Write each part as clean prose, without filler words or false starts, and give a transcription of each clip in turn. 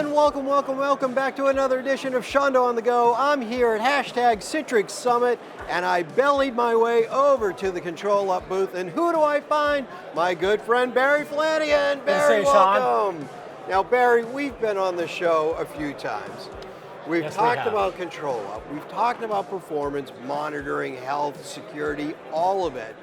And welcome back to another edition of SeanDo on the Go. I'm here at #Citrix Summit, and I bellied my way over to the ControlUP booth, and who do I find? My good friend Barry Flanagan. Barry, welcome. Now Barry, we've been on the show a few times. We've talked about ControlUP, we've talked about performance, monitoring, health, security, all of it.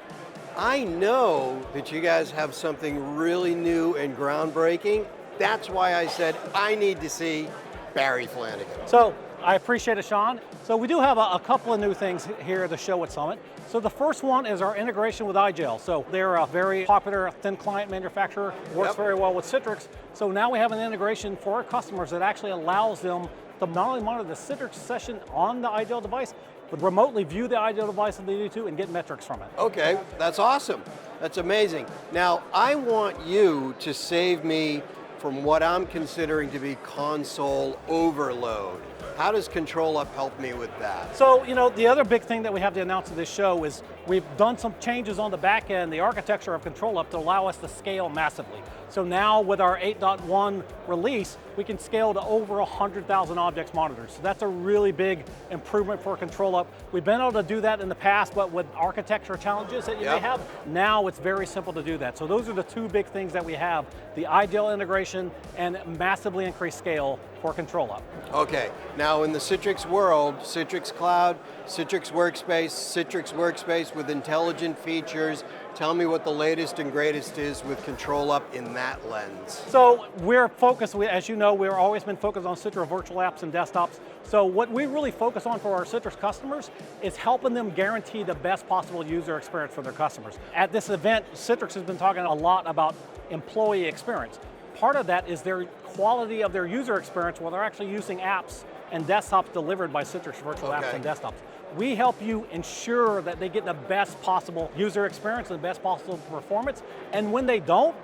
I know that you guys have something really new and groundbreaking. That's why I said I need to see Barry Flanagan. So I appreciate it, Sean. So we do have a couple of new things here at the show at Summit. So the first one is our integration with EyeGEL. So they're a very popular thin client manufacturer, works very well with Citrix. So now we have an integration for our customers that actually allows them to not only monitor the Citrix session on the EyeGEL device, but remotely view the EyeGEL device if they need to and get metrics from it. Okay, that's awesome. That's amazing. Now, I want you to save me from what I'm considering to be console overload. How does ControlUP help me with that? So, the other big thing that we have to announce at this show is we've done some changes on the back end, the architecture of ControlUP to allow us to scale massively. So now with our 8.1 release, we can scale to over 100,000 objects monitored. So that's a really big improvement for ControlUP. We've been able to do that in the past, but with architecture challenges that you may have, now it's very simple to do that. So those are the two big things that we have, the EyeGEL integration and massively increased scale for ControlUP. Okay, now in the Citrix world, Citrix Cloud, Citrix Workspace with intelligent features, tell me what the latest and greatest is with ControlUP in that lens. So we're focused, as you know, we've always been focused on Citrix virtual apps and desktops. So what we really focus on for our Citrix customers is helping them guarantee the best possible user experience for their customers. At this event, Citrix has been talking a lot about employee experience. Part of that is their quality of their user experience when they're actually using apps and desktops delivered by Citrix virtual apps and desktops. We help you ensure that they get the best possible user experience and the best possible performance, and when they don't,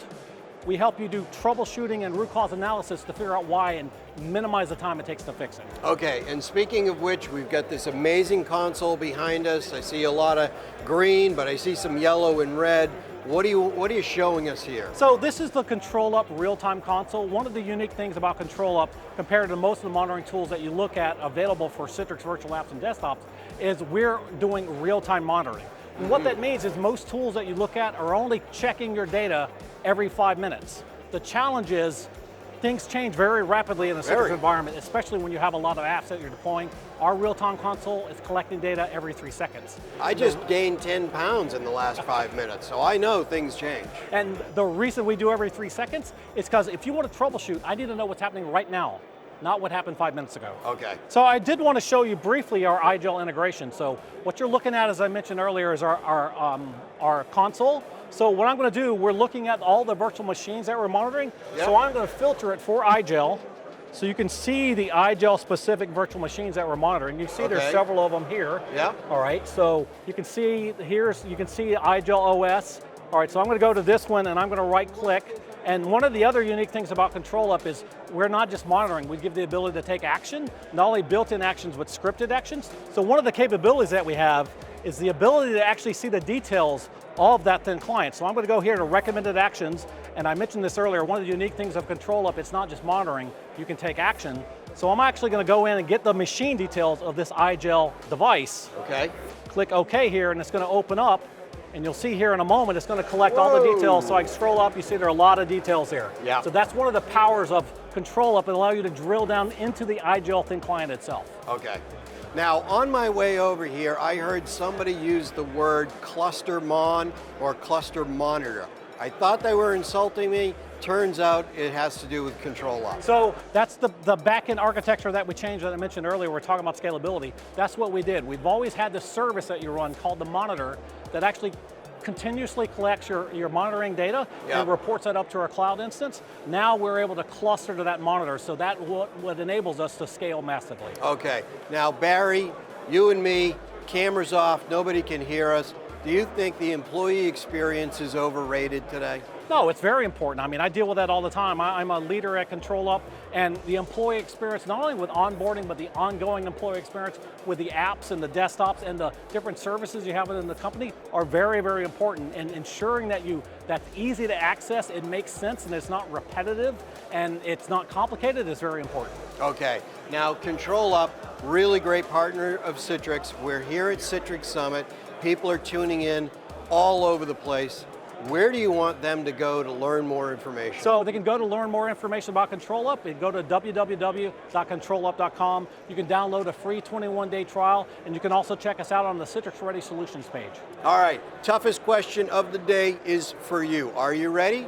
we help you do troubleshooting and root cause analysis to figure out why and minimize the time it takes to fix it. Okay, and speaking of which, we've got this amazing console behind us. I see a lot of green, but I see some yellow and red. What are you showing us here? So this is the ControlUP real-time console. One of the unique things about ControlUP compared to most of the monitoring tools that you look at available for Citrix virtual apps and desktops is we're doing real-time monitoring. And what that means is most tools that you look at are only checking your data every 5 minutes. The challenge is things change very rapidly in the Citrix environment, especially when you have a lot of apps that you're deploying. Our real-time console is collecting data every 3 seconds. I just gained 10 pounds in the last 5 minutes, so I know things change. And the reason we do every 3 seconds is because if you want to troubleshoot, I need to know what's happening right now, not what happened 5 minutes ago. Okay. So I did want to show you briefly our EyeGEL integration. So what you're looking at, as I mentioned earlier, is our console. So what I'm going to do, we're looking at all the virtual machines that we're monitoring. So I'm going to filter it for EyeGEL. So you can see the EyeGEL specific virtual machines that we're monitoring. You see there's several of them here. All right, so you can see you can see EyeGEL OS. All right, so I'm going to go to this one and I'm going to right click. And one of the other unique things about ControlUP is we're not just monitoring, we give the ability to take action, not only built-in actions, but scripted actions. So one of the capabilities that we have is the ability to actually see the details of that thin client. So I'm going to go here to recommended actions, and I mentioned this earlier, one of the unique things of ControlUP, it's not just monitoring, you can take action. So I'm actually going to go in and get the machine details of this EyeGEL device. Okay. Click OK here, and it's going to open up. And you'll see here in a moment, it's going to collect all the details. So I can scroll up, you see there are a lot of details here. So that's one of the powers of ControlUP. It allows you to drill down into the EyeGEL thin client itself. Okay. Now, on my way over here, I heard somebody use the word cluster mon or cluster monitor. I thought they were insulting me. Turns out it has to do with ControlUP. So that's the back-end architecture that we changed that I mentioned earlier. We're talking about scalability. That's what we did. We've always had this service that you run called the monitor that actually continuously collects your monitoring data and reports that up to our cloud instance. Now we're able to cluster to that monitor, so that what enables us to scale massively. Okay, now Barry, you and me, cameras off, nobody can hear us. Do you think the employee experience is overrated today? No, it's very important. I mean, I deal with that all the time. I'm a leader at ControlUP, and the employee experience, not only with onboarding, but the ongoing employee experience with the apps and the desktops and the different services you have within the company are very, very important. And ensuring that that's easy to access, it makes sense, and it's not repetitive, and it's not complicated is very important. Okay, now ControlUP, really great partner of Citrix. We're here at Citrix Summit. People are tuning in all over the place. Where do you want them to go to learn more information? So they can go to learn more information about ControlUP. They can go to www.controlup.com. You can download a free 21-day trial, and you can also check us out on the Citrix Ready Solutions page. All right, toughest question of the day is for you. Are you ready?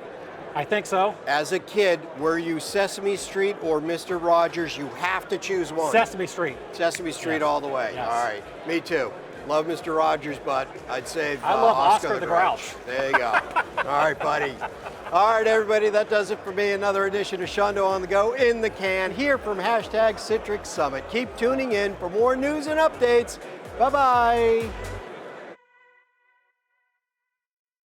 I think so. As a kid, were you Sesame Street or Mr. Rogers? You have to choose one. Sesame Street. Sesame Street all the way. Yes. All right, me too. Love Mr. Rogers, but I'd say I love Oscar the Grouch. There you go. All right, buddy. All right, everybody, that does it for me. Another edition of SeanDo on the Go in the can here from #Citrix Summit. Keep tuning in for more news and updates. Bye-bye.